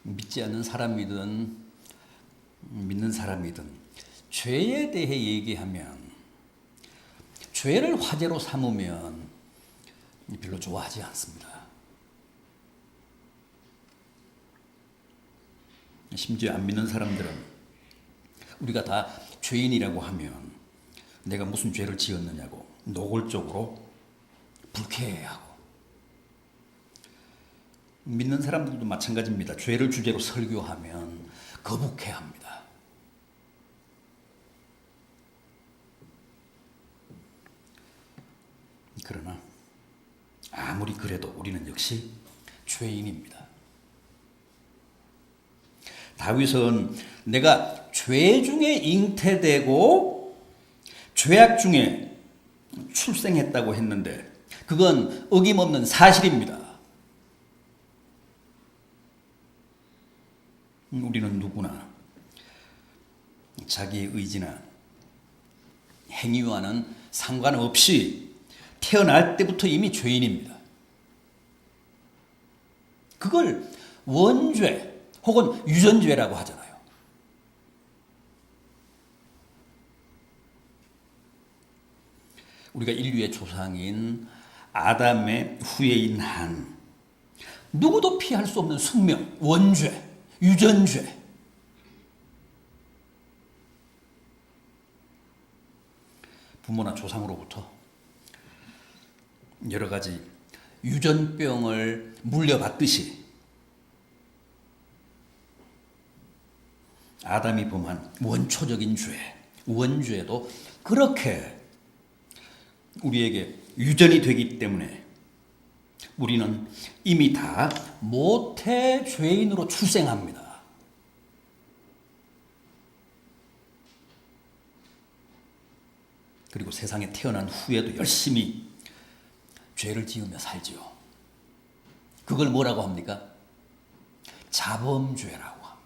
믿지 않는 사람이든 믿는 사람이든 죄에 대해 얘기하면, 죄를 화제로 삼으면 별로 좋아하지 않습니다. 심지어 안 믿는 사람들은 우리가 다 죄인이라고 하면 내가 무슨 죄를 지었느냐고 노골적으로 불쾌해하고, 믿는 사람들도 마찬가지입니다. 죄를 주제로 설교하면 거북해합니다. 그러나 아무리 그래도 우리는 역시 죄인입니다. 다윗은 내가 죄 중에 잉태되고 죄악 중에 출생했다고 했는데 그건 어김없는 사실입니다. 우리는 누구나 자기의 의지나 행위와는 상관없이 태어날 때부터 이미 죄인입니다. 그걸 원죄 혹은 유전죄라고 하잖아요. 우리가 인류의 조상인 아담의 후예인 한, 누구도 피할 수 없는 숙명, 원죄, 유전죄. 부모나 조상으로부터 여러 가지 유전병을 물려받듯이 아담이 범한 원초적인 죄, 원죄도 그렇게 우리에게 유전이 되기 때문에 우리는 이미 다 모태 죄인으로 출생합니다. 그리고 세상에 태어난 후에도 열심히 죄를 지으며 살지요. 그걸 뭐라고 합니까? 자범죄라고 합니다.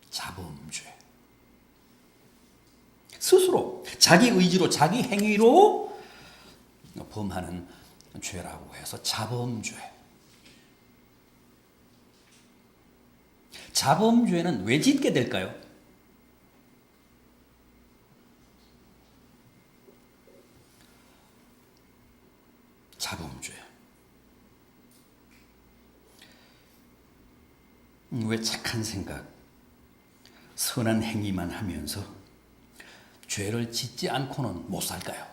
자범죄. 스스로 자기 의지로 자기 행위로 범하는 죄라고 해서 자범죄. 자범죄는 왜 짓게 될까요? 자범죄. 왜 착한 생각, 선한 행위만 하면서 죄를 짓지 않고는 못 살까요?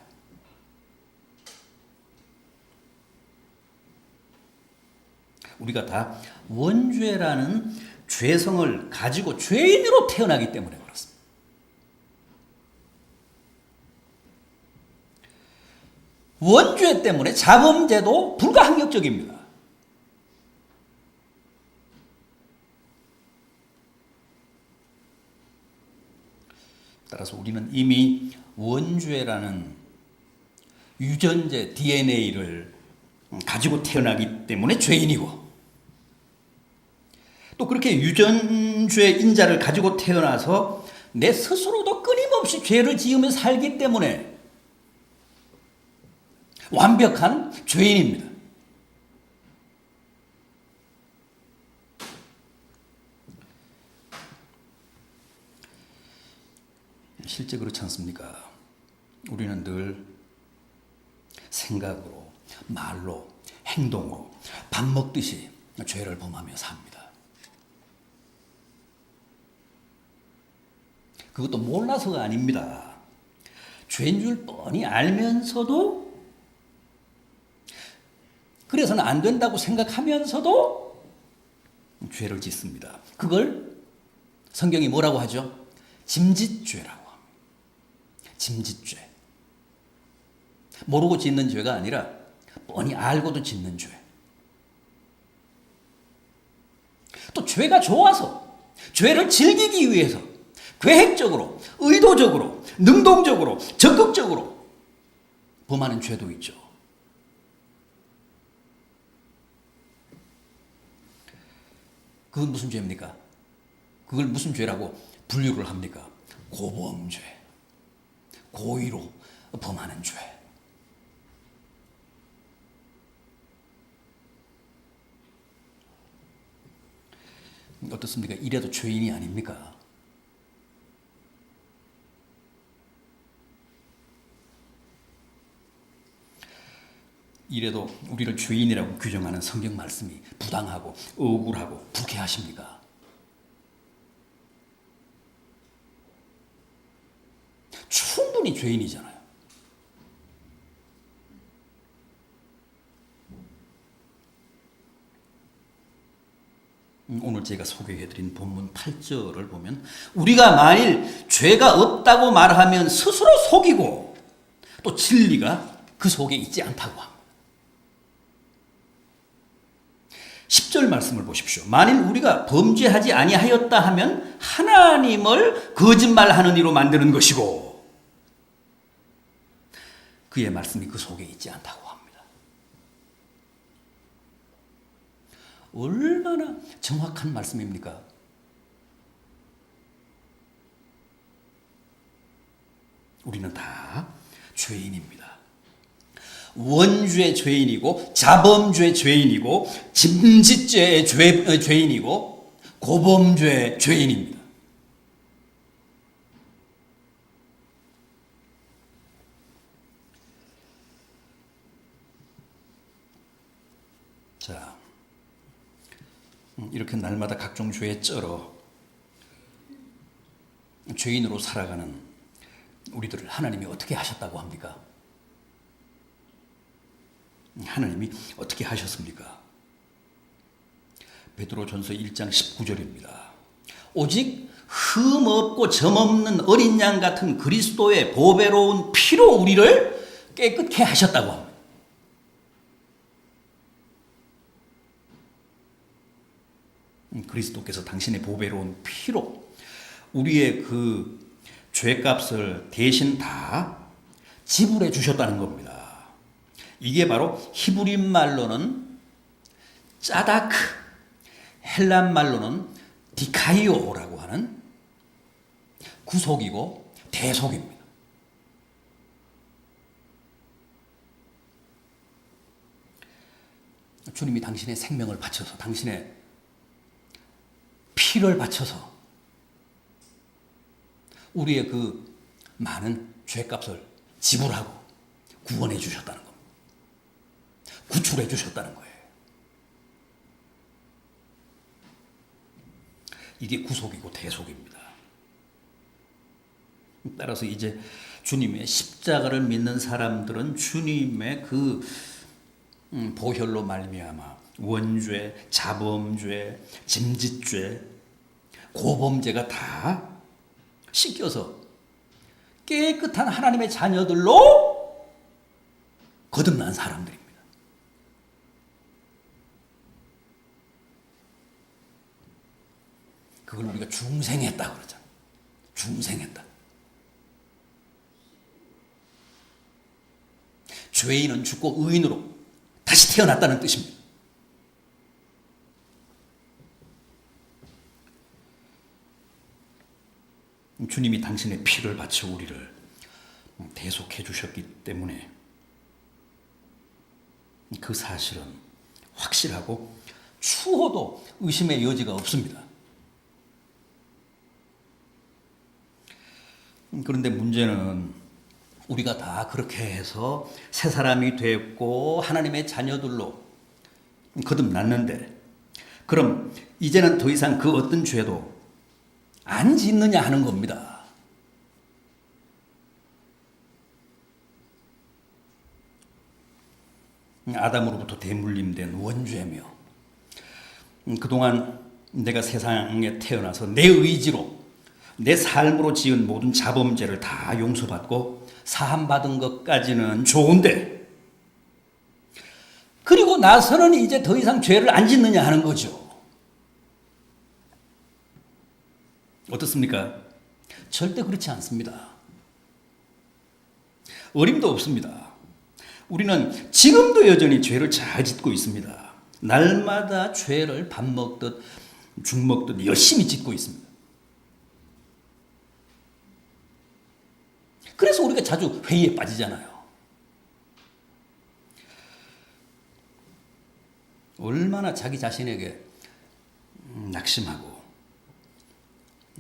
우리가 다 원죄라는 죄성을 가지고 죄인으로 태어나기 때문에 그렇습니다. 원죄 때문에 자범죄도 불가항력적입니다. 따라서 우리는 이미 원죄라는 유전제 DNA를 가지고 태어나기 때문에 죄인이고, 또 그렇게 유전죄 인자를 가지고 태어나서 내 스스로도 끊임없이 죄를 지으며 살기 때문에 완벽한 죄인입니다. 실제 그렇지 않습니까? 우리는 늘 생각으로, 말로, 행동으로 밥 먹듯이 죄를 범하며 삽니다. 그것도 몰라서가 아닙니다. 죄인 줄 뻔히 알면서도, 그래서는 안 된다고 생각하면서도 죄를 짓습니다. 그걸 성경이 뭐라고 하죠? 짐짓죄라고 합니다. 짐짓죄. 모르고 짓는 죄가 아니라 뻔히 알고도 짓는 죄. 또 죄가 좋아서, 죄를 즐기기 위해서 계획적으로, 의도적으로, 능동적으로, 적극적으로 범하는 죄도 있죠. 그건 무슨 죄입니까? 그걸 무슨 죄라고 분류를 합니까? 고범죄. 고의로 범하는 죄. 어떻습니까? 이래도 죄인이 아닙니까? 이래도 우리를 죄인이라고 규정하는 성경 말씀이 부당하고 억울하고 불쾌하십니까? 충분히 죄인이잖아요. 오늘 제가 소개해드린 본문 8절을 보면 우리가 만일 죄가 없다고 말하면 스스로 속이고 또 진리가 그 속에 있지 않다고 합니다. 10절 말씀을 보십시오. 만일 우리가 범죄하지 아니하였다 하면 하나님을 거짓말하는 이로 만드는 것이고 그의 말씀이 그 속에 있지 않다고 합니다. 얼마나 정확한 말씀입니까? 우리는 다 죄인입니다. 원죄 죄인이고 자범죄 죄인이고 짐짓죄 죄인이고 고범죄 죄인입니다. 자, 이렇게 날마다 각종 죄에 쩔어 죄인으로 살아가는 우리들을 하나님이 어떻게 하셨다고 합니까? 하나님이 어떻게 하셨습니까? 베드로전서 1장 19절입니다. 오직 흠 없고 점 없는 어린 양 같은 그리스도의 보배로운 피로 우리를 깨끗게 하셨다고 합니다. 그리스도께서 당신의 보배로운 피로 우리의 그 죄값을 대신 다 지불해 주셨다는 겁니다. 이게 바로 히브리 말로는 짜다크, 헬란 말로는 디카이오라고 하는 구속이고 대속입니다. 주님이 당신의 생명을 바쳐서 당신의 피를 바쳐서 우리의 그 많은 죄값을 지불하고 구원해 주셨다는 겁니다. 구출해 주셨다는 거예요. 이게 구속이고 대속입니다. 따라서 이제 주님의 십자가를 믿는 사람들은 주님의 그 보혈로 말미암아 원죄, 자범죄, 짐짓죄, 고범죄가 다 씻겨서 깨끗한 하나님의 자녀들로 거듭난 사람들입니다. 그걸 우리가 중생했다 그러잖아요. 중생했다. 죄인은 죽고 의인으로 다시 태어났다는 뜻입니다. 주님이 당신의 피를 바쳐 우리를 대속해 주셨기 때문에 그 사실은 확실하고 추호도 의심의 여지가 없습니다. 그런데 문제는 우리가 다 그렇게 해서 새 사람이 됐고 하나님의 자녀들로 거듭났는데 그럼 이제는 더 이상 그 어떤 죄도 안 짓느냐 하는 겁니다. 아담으로부터 대물림된 원죄며 그동안 내가 세상에 태어나서 내 의지로 내 삶으로 지은 모든 자범죄를 다 용서받고 사함받은 것까지는 좋은데 그리고 나서는 이제 더 이상 죄를 안 짓느냐 하는 거죠. 어떻습니까? 절대 그렇지 않습니다. 어림도 없습니다. 우리는 지금도 여전히 죄를 잘 짓고 있습니다. 날마다 죄를 밥 먹듯 죽 먹듯 열심히 짓고 있습니다. 그래서 우리가 자주 회의에 빠지잖아요. 얼마나 자기 자신에게 낙심하고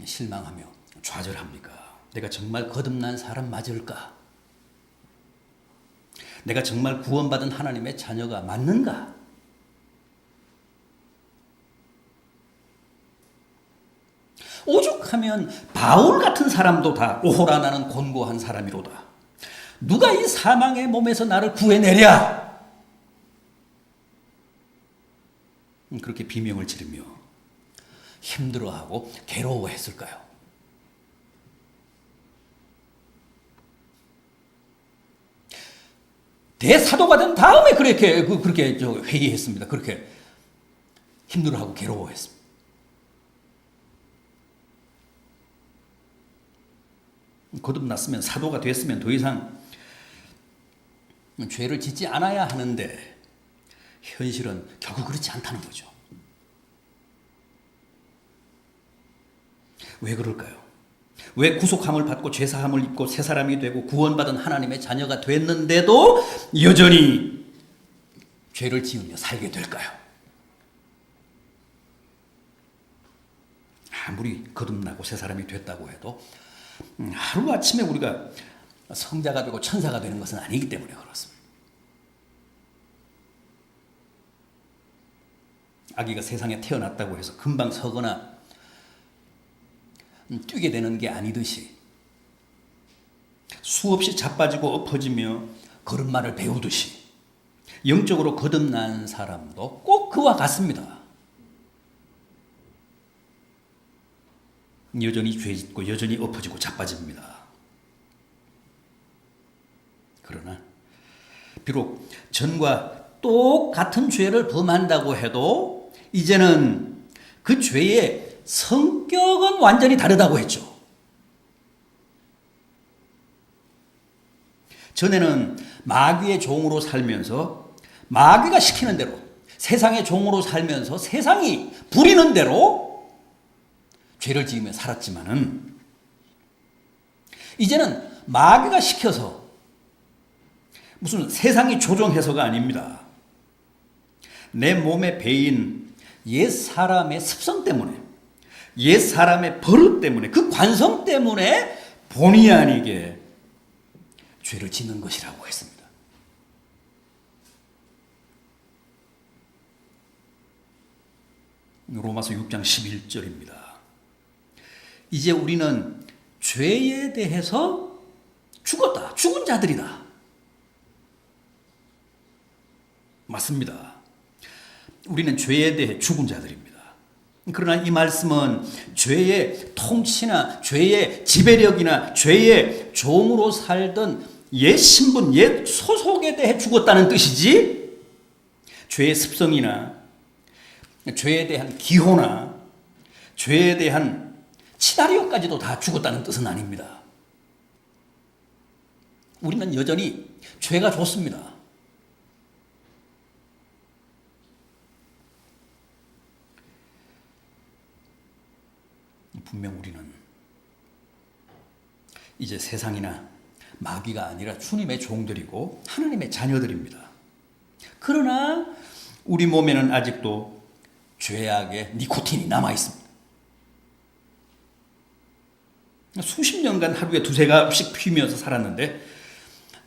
실망하며 좌절합니까? 내가 정말 거듭난 사람 맞을까? 내가 정말 구원받은 하나님의 자녀가 맞는가? 오죽하면 바울 같은 사람도 다 오호라 나는 곤고한 사람이로다. 누가 이 사망의 몸에서 나를 구해내랴? 그렇게 비명을 지르며 힘들어하고 괴로워했을까요? 대사도가 된 다음에 그렇게 회개했습니다. 그렇게 힘들어하고 괴로워했습니다. 거듭났으면 사도가 됐으면 더 이상 죄를 짓지 않아야 하는데 현실은 결국 그렇지 않다는 거죠. 왜 그럴까요? 왜 구속함을 받고 죄사함을 입고 새 사람이 되고 구원받은 하나님의 자녀가 됐는데도 여전히 죄를 지으며 살게 될까요? 아무리 거듭나고 새 사람이 됐다고 해도 하루아침에 우리가 성자가 되고 천사가 되는 것은 아니기 때문에 그렇습니다. 아기가 세상에 태어났다고 해서 금방 서거나 뛰게 되는 게 아니듯이 수없이 자빠지고 엎어지며 걸음마를 배우듯이 영적으로 거듭난 사람도 꼭 그와 같습니다. 여전히 죄 짓고 여전히 엎어지고 자빠집니다. 그러나 비록 전과 똑같은 죄를 범한다고 해도 이제는 그 죄의 성격은 완전히 다르다고 했죠. 전에는 마귀의 종으로 살면서 마귀가 시키는 대로 세상의 종으로 살면서 세상이 부리는 대로 죄를 지으며 살았지만은 이제는 마귀가 시켜서 무슨 세상이 조종해서가 아닙니다. 내 몸에 배인 옛 사람의 습성 때문에 옛 사람의 버릇 때문에 그 관성 때문에 본의 아니게 죄를 짓는 것이라고 했습니다. 로마서 6장 11절입니다. 이제 우리는 죄에 대해서 죽었다. 죽은 자들이다. 맞습니다. 우리는 죄에 대해 죽은 자들입니다. 그러나 이 말씀은 죄의 통치나 죄의 지배력이나 죄의 종으로 살던 옛 신분, 옛 소속에 대해 죽었다는 뜻이지 죄의 습성이나 죄에 대한 기호나 죄에 대한 시나리오까지도 다 죽었다는 뜻은 아닙니다. 우리는 여전히 죄가 좋습니다. 분명 우리는 이제 세상이나 마귀가 아니라 주님의 종들이고 하나님의 자녀들입니다. 그러나 우리 몸에는 아직도 죄악의 니코틴이 남아 있습니다. 수십 년간 하루에 두세 갑씩 피우면서 살았는데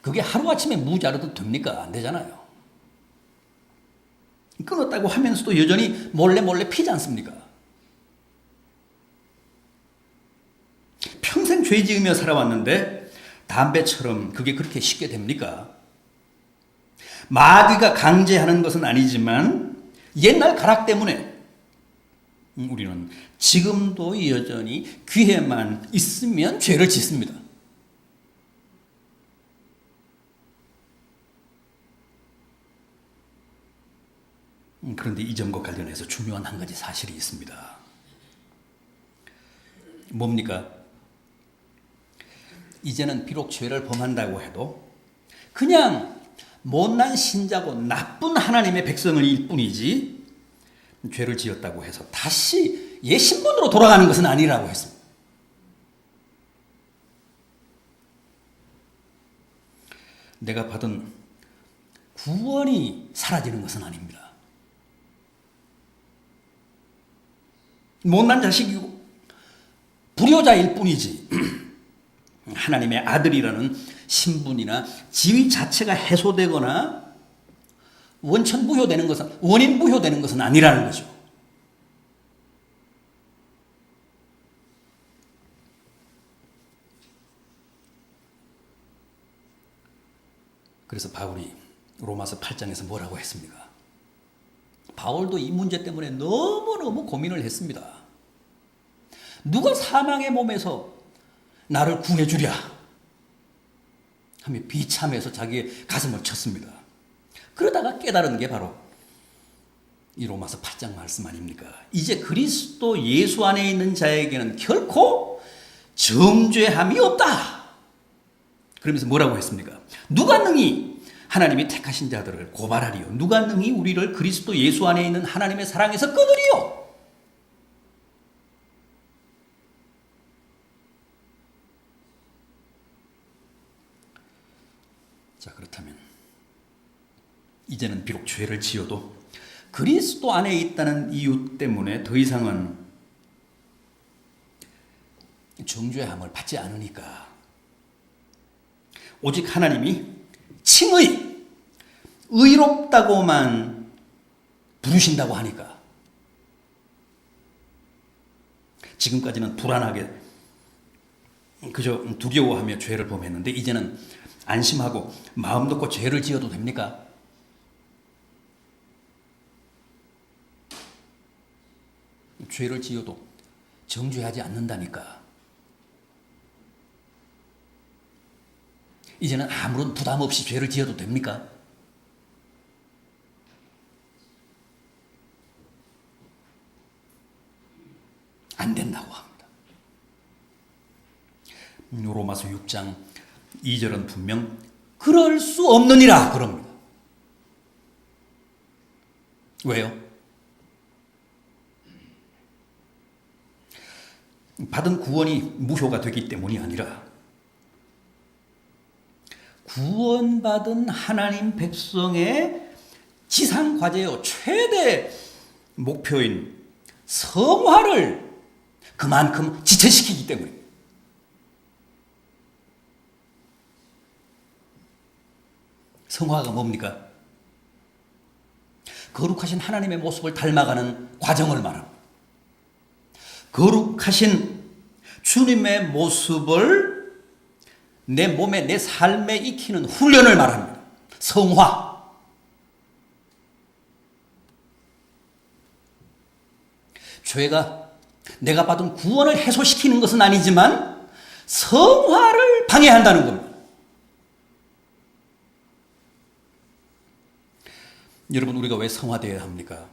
그게 하루아침에 무자르도 됩니까? 안 되잖아요. 끊었다고 하면서도 여전히 몰래 피지 않습니까? 평생 죄 지으며 살아왔는데 담배처럼 그게 그렇게 쉽게 됩니까? 마귀가 강제하는 것은 아니지만 옛날 가락 때문에 우리는 지금도 여전히 귀에만 있으면 죄를 짓습니다. 그런데 이 점과 관련해서 중요한 한 가지 사실이 있습니다. 뭡니까? 이제는 비록 죄를 범한다고 해도 그냥 못난 신자고 나쁜 하나님의 백성일 뿐이지 죄를 지었다고 해서 다시 옛 신분으로 돌아가는 것은 아니라고 했습니다. 내가 받은 구원이 사라지는 것은 아닙니다. 못난 자식이고 불효자일 뿐이지 하나님의 아들이라는 신분이나 지위 자체가 해소되거나 원천 무효되는 것은, 원인 무효되는 것은 아니라는 거죠. 그래서 바울이 로마서 8장에서 뭐라고 했습니까? 바울도 이 문제 때문에 너무너무 고민을 했습니다. 누가 사망의 몸에서 나를 구해주랴 하며 비참해서 자기의 가슴을 쳤습니다. 그러다가 깨달은 게 바로 이 로마서 8장 말씀 아닙니까? 이제 그리스도 예수 안에 있는 자에게는 결코 정죄함이 없다. 그러면서 뭐라고 했습니까? 누가 능히 하나님이 택하신 자들을 고발하리요? 누가 능히 우리를 그리스도 예수 안에 있는 하나님의 사랑에서 끊으리요? 자, 그렇다면 이제는 비록 죄를 지어도 그리스도 안에 있다는 이유 때문에 더 이상은 정죄함을 받지 않으니까 오직 하나님이 칭의, 의롭다고만 부르신다고 하니까 지금까지는 불안하게 그저 두려워하며 죄를 범했는데 이제는 안심하고 마음 놓고 죄를 지어도 됩니까? 죄를 지어도 정죄하지 않는다니까. 이제는 아무런 부담 없이 죄를 지어도 됩니까? 안 된다고 합니다. 로마서 6장 2절은 분명 그럴 수 없느니라 그럽니다. 왜요? 받은 구원이 무효가 되기 때문이 아니라 구원받은 하나님 백성의 지상과제요 최대 목표인 성화를 그만큼 지체시키기 때문입니다. 성화가 뭡니까? 거룩하신 하나님의 모습을 닮아가는 과정을 말합니다. 거룩하신 주님의 모습을 내 몸에, 내 삶에 익히는 훈련을 말합니다. 성화. 죄가 내가 받은 구원을 해소시키는 것은 아니지만 성화를 방해한다는 겁니다. 여러분, 우리가 왜 성화되어야 합니까?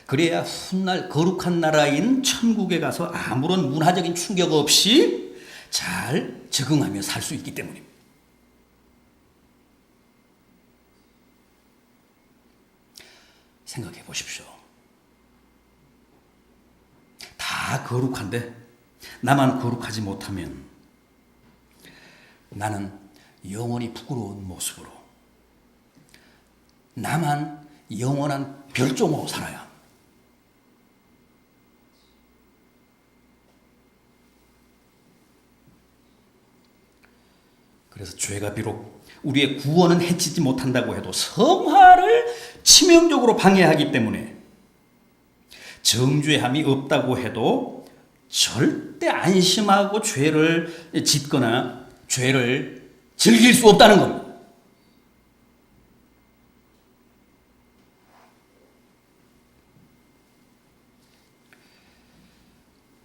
그래야 훗날 거룩한 나라인 천국에 가서 아무런 문화적인 충격 없이 잘 적응하며 살 수 있기 때문입니다. 생각해 보십시오. 다 거룩한데 나만 거룩하지 못하면 나는 영원히 부끄러운 모습으로, 나만 영원한 별종으로 살아야 합니다. 그래서 죄가 비록 우리의 구원은 해치지 못한다고 해도 성화를 치명적으로 방해하기 때문에 정죄함이 없다고 해도 절대 안심하고 죄를 짓거나 죄를 즐길 수 없다는 겁니다.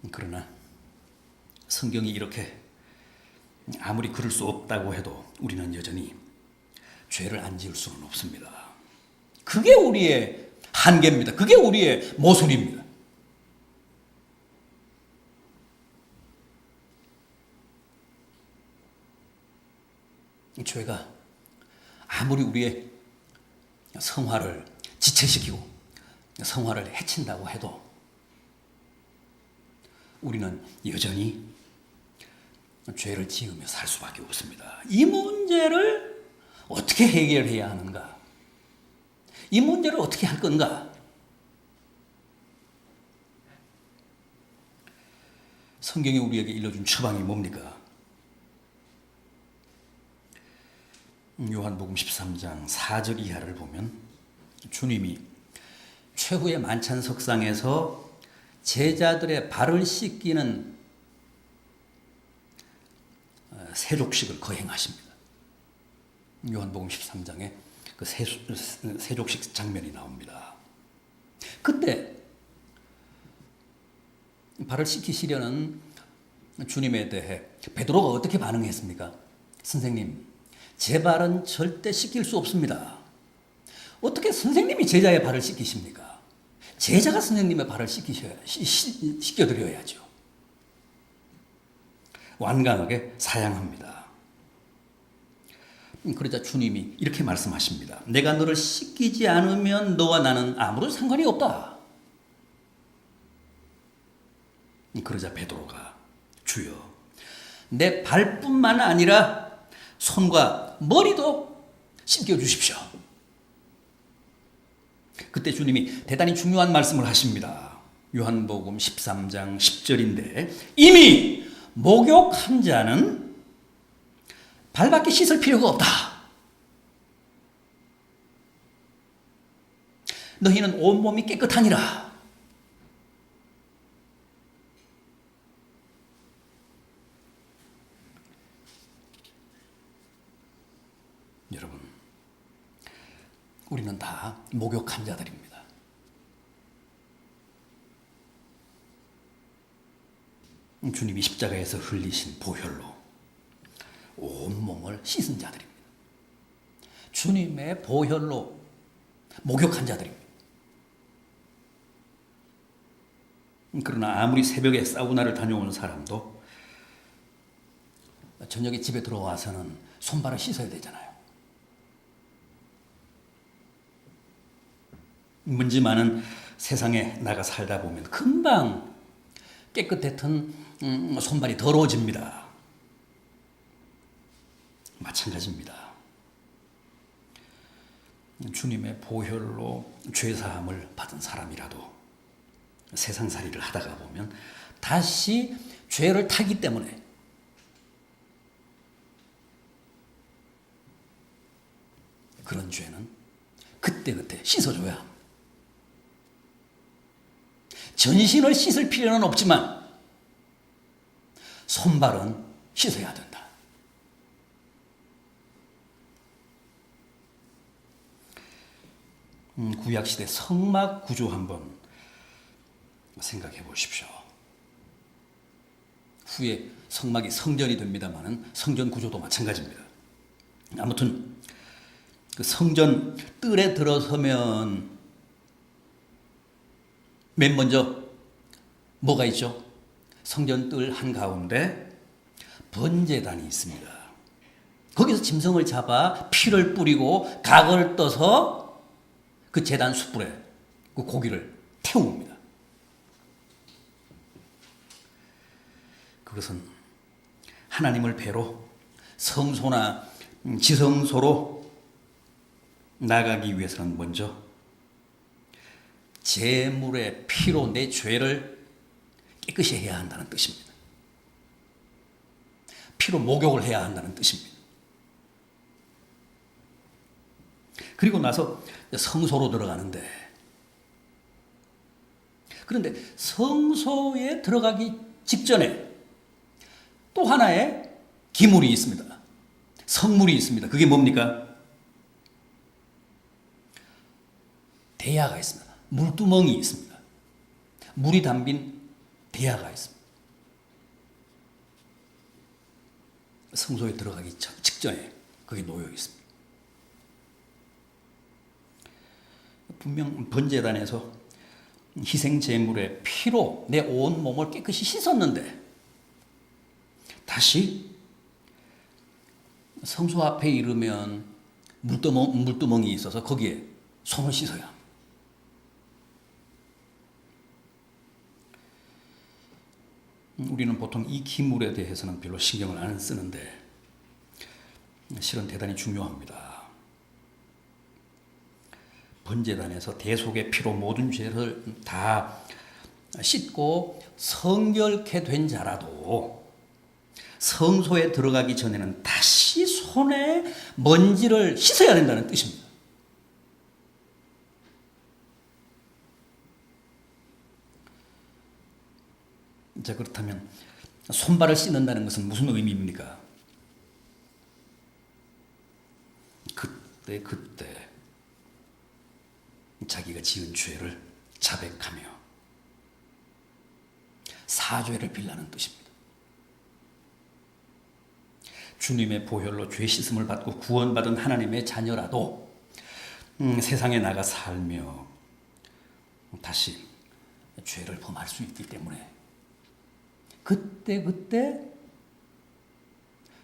그러나 성경이 이렇게 아무리 그럴 수 없다고 해도 우리는 여전히 죄를 안 지을 수는 없습니다. 그게 우리의 한계입니다. 그게 우리의 모순입니다. 죄가 아무리 우리의 성화를 지체시키고 성화를 해친다고 해도 우리는 여전히 죄를 지으며 살 수밖에 없습니다. 이 문제를 어떻게 해결해야 하는가? 이 문제를 어떻게 할 건가? 성경이 우리에게 일러준 처방이 뭡니까? 요한복음 13장 4절 이하를 보면 주님이 최후의 만찬석상에서 제자들의 발을 씻기는 세족식을 거행하십니다. 요한복음 13장에 그 세족식 장면이 나옵니다. 그때 발을 씻기시려는 주님에 대해 베드로가 어떻게 반응했습니까? 선생님, 제 발은 절대 씻길 수 없습니다. 어떻게 선생님이 제자의 발을 씻기십니까? 제자가 선생님의 발을 씻겨드려야죠. 완강하게 사양합니다. 그러자 주님이 이렇게 말씀하십니다. 내가 너를 씻기지 않으면 너와 나는 아무런 상관이 없다. 그러자 베드로가 주여, 내 발뿐만 아니라 손과 머리도 씻겨주십시오. 그때 주님이 대단히 중요한 말씀을 하십니다. 요한복음 13장 10절인데 이미 목욕한 자는 발밖에 씻을 필요가 없다. 너희는 온몸이 깨끗하니라. 여러분, 우리는 다 목욕한 자들입니다. 주님이 십자가에서 흘리신 보혈로 온몸을 씻은 자들입니다. 주님의 보혈로 목욕한 자들입니다. 그러나 아무리 새벽에 사우나를 다녀온 사람도 저녁에 집에 들어와서는 손발을 씻어야 되잖아요. 먼지 많은 세상에 나가 살다 보면 금방 깨끗했던 손발이 더러워집니다. 마찬가지입니다. 주님의 보혈로 죄사함을 받은 사람이라도 세상살이를 하다가 보면 다시 죄를 타기 때문에 그런 죄는 그때그때 씻어줘야 합니다. 전신을 씻을 필요는 없지만 손발은 씻어야 된다. 구약시대 성막 구조 한번 생각해 보십시오. 후에 성막이 성전이 됩니다만 성전 구조도 마찬가지입니다. 아무튼 그 성전 뜰에 들어서면 맨 먼저 뭐가 있죠? 성전 뜰 한가운데 번제단이 있습니다. 거기서 짐승을 잡아 피를 뿌리고 각을 떠서 그 제단 숯불에 그 고기를 태웁니다. 그것은 하나님을 뵈러 성소나 지성소로 나가기 위해서는 먼저 제물의 피로 내 죄를 깨끗이 해야 한다는 뜻입니다. 피로 목욕을 해야 한다는 뜻입니다. 그리고 나서 성소로 들어가는데, 그런데 성소에 들어가기 직전에 또 하나의 기물이 있습니다. 성물이 있습니다. 그게 뭡니까? 대야가 있습니다. 물두멍이 있습니다. 물이 담긴 대야가 있습니다. 성소에 들어가기 직전에 그게 놓여 있습니다. 분명 번제단에서 희생 제물의 피로 내 온 몸을 깨끗이 씻었는데 다시 성소 앞에 이르면 물두멍이 있어서 거기에 손을 씻어야 합니다. 우리는 보통 이 기물에 대해서는 별로 신경을 안 쓰는데 실은 대단히 중요합니다. 번제단에서 대속의 피로 모든 죄를 다 씻고 성결케 된 자라도 성소에 들어가기 전에는 다시 손에 먼지를 씻어야 된다는 뜻입니다. 자, 그렇다면 손발을 씻는다는 것은 무슨 의미입니까? 그때 자기가 지은 죄를 자백하며 사죄를 빌라는 뜻입니다. 주님의 보혈로 죄 씻음을 받고 구원받은 하나님의 자녀라도 세상에 나가 살며 다시 죄를 범할 수 있기 때문에 그때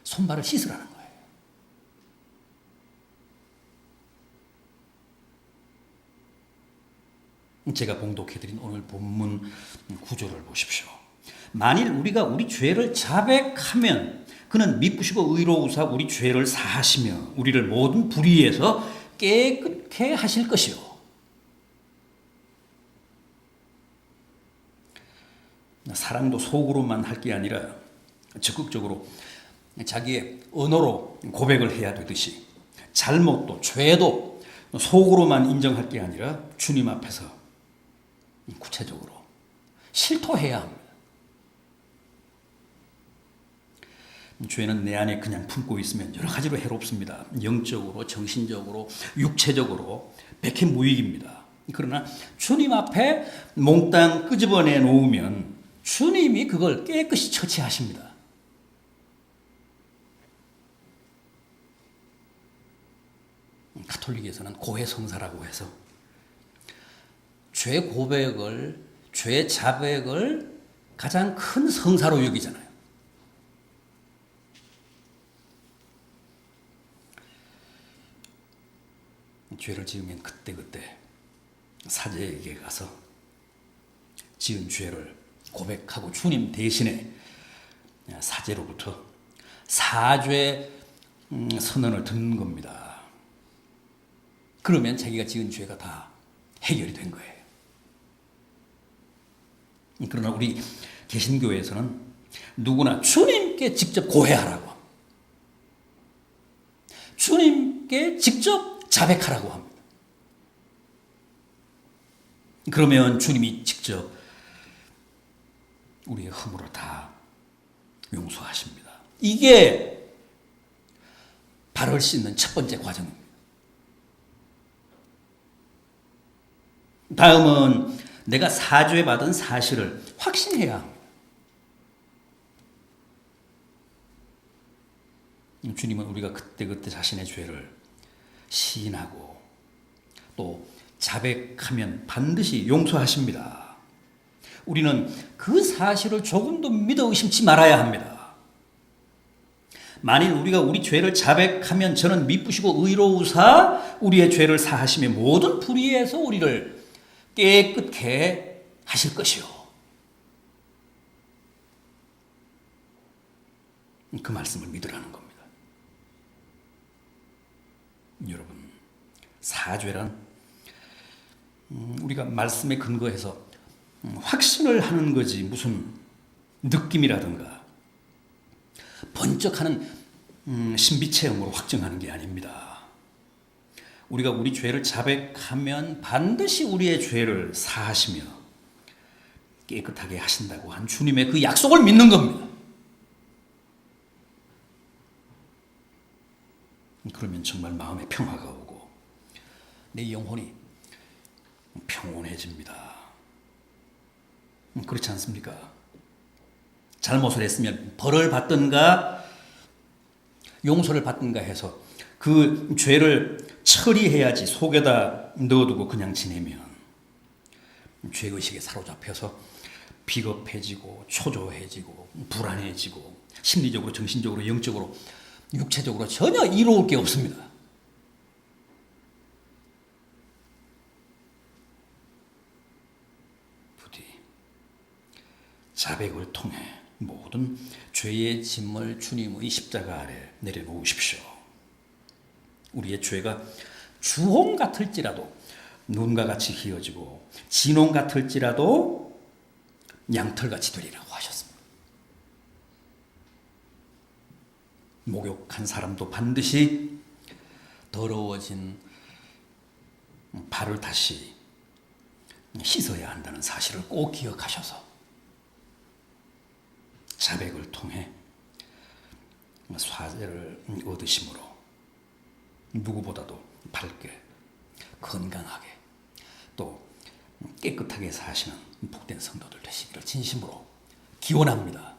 손발을 씻으라는 거예요. 제가 봉독해드린 오늘 본문 구조를 보십시오. 만일 우리가 우리 죄를 자백하면 그는 미쁘시고 의로우사 우리 죄를 사하시며 우리를 모든 불의에서 깨끗게 하실 것이요. 사랑도 속으로만 할 게 아니라 적극적으로 자기의 언어로 고백을 해야 되듯이 잘못도 죄도 속으로만 인정할 게 아니라 주님 앞에서 구체적으로 실토해야 합니다. 죄는 내 안에 그냥 품고 있으면 여러 가지로 해롭습니다. 영적으로, 정신적으로, 육체적으로 백해무익입니다. 그러나 주님 앞에 몽땅 끄집어내 놓으면 주님이 그걸 깨끗이 처치하십니다. 가톨릭에서는 고해성사라고 해서 죄 고백을, 죄 자백을 가장 큰 성사로 여기잖아요. 죄를 지으면 그때 사제에게 가서 지은 죄를 고백하고 주님 대신에 사제로부터 사죄 선언을 듣는 겁니다. 그러면 자기가 지은 죄가 다 해결이 된 거예요. 그러나 우리 개신교에서는 누구나 주님께 직접 고해하라고, 주님께 직접 자백하라고 합니다. 그러면 주님이 직접 우리의 허물을 다 용서하십니다. 이게 발을 씻는 첫 번째 과정입니다. 다음은 내가 사죄받은 사실을 확신해야 합니다. 주님은 우리가 그때 자신의 죄를 시인하고 또 자백하면 반드시 용서하십니다. 우리는 그 사실을 조금도 믿어 의심치 말아야 합니다. 만일 우리가 우리 죄를 자백하면 저는 미쁘시고 의로우사 우리의 죄를 사하시며 모든 불의에서 우리를 깨끗게 하실 것이요. 그 말씀을 믿으라는 겁니다. 여러분, 사죄란 우리가 말씀에 근거해서 확신을 하는 거지 무슨 느낌이라든가 번쩍하는 신비체험으로 확정하는 게 아닙니다. 우리가 우리 죄를 자백하면 반드시 우리의 죄를 사하시며 깨끗하게 하신다고 한 주님의 그 약속을 믿는 겁니다. 그러면 정말 마음에 평화가 오고 내 영혼이 평온해집니다. 그렇지 않습니까? 잘못을 했으면 벌을 받든가 용서를 받든가 해서 그 죄를 처리해야지 속에다 넣어두고 그냥 지내면 죄의식에 사로잡혀서 비겁해지고 초조해지고 불안해지고 심리적으로 정신적으로 영적으로 육체적으로 전혀 이로울 게 없습니다. 부디 자백을 통해 모든 죄의 짐을 주님의 십자가 아래 내려놓으십시오. 우리의 죄가 주홍 같을지라도 눈과 같이 희어지고 진홍 같을지라도 양털같이 되리라고 하셨습니다. 목욕한 사람도 반드시 더러워진 발을 다시 씻어야 한다는 사실을 꼭 기억하셔서 자백을 통해 사죄를 얻으심으로 누구보다도 밝게 건강하게 또 깨끗하게 사시는 복된 성도들 되시기를 진심으로 기원합니다.